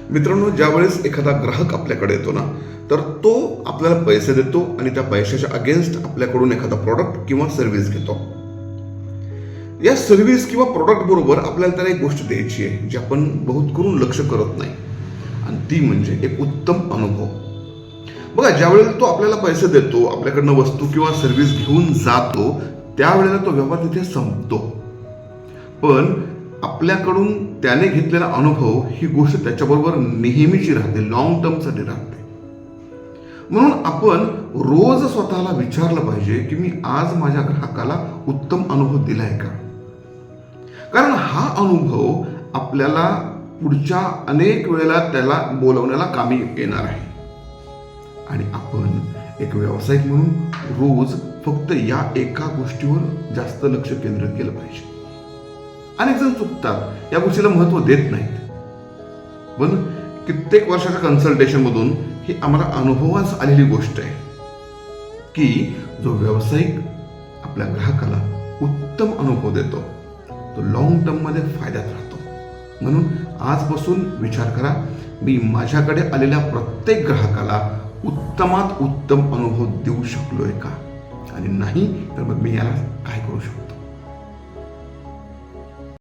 मित्रांनो, ज्यावेळेस एखादा ग्राहक आपल्याकडे येतो ना, तर तो आपल्याला पैसे देतो आणि त्या पैशाच्या अगेन्स्ट आपल्याकडून एखादा प्रॉडक्ट किंवा सर्व्हिस घेतो. या सर्व्हिस किंवा प्रॉडक्ट बरोबर आपल्याला त्याला एक गोष्ट द्यायची आहे जी आपण बहुत करून लक्ष करत नाही, आणि ती म्हणजे एक उत्तम अनुभव. बघा, ज्यावेळेला तो आपल्याला पैसे देतो, आपल्याकडनं वस्तू किंवा सर्व्हिस घेऊन जातो, त्यावेळेला तो व्यवहार तिथे संपतो. पण आपल्याकडून त्याने घेतलेला अनुभव ही गोष्ट त्याच्याबरोबर नेहमीची राहते, लॉंग टर्मसाठी राहते. म्हणून आपण रोज स्वतःला विचारलं पाहिजे की मी आज माझ्या ग्राहकाला उत्तम अनुभव दिलाय का. कारण हा अनुभव आपल्याला पुढच्या अनेक वेळेला त्याला बोलवण्याला कामी येणार आहे. आणि आपण एक व्यावसायिक म्हणून रोज फक्त या एका गोष्टीवर जास्त लक्ष केंद्रित केलं पाहिजे. अनेक जण चुकतात, या गोष्टीला महत्त्व देत नाहीत. पण कित्येक वर्षाच्या कन्सल्टेशन मधून ही आम्हाला अनुभवास आलेली गोष्ट आहे की जो व्यावसायिक आपल्या ग्राहकाला उत्तम अनुभव देतो तो लॉंग टर्म मध्ये फायद्यात राहतो. म्हणून आजपासून विचार करा, मी माझ्याकडे आलेल्या प्रत्येक ग्राहकाला उत्तमात उत्तम अनुभव देऊ शकलोय का, आणि नाही तर मग मी याला काय करू शकतो.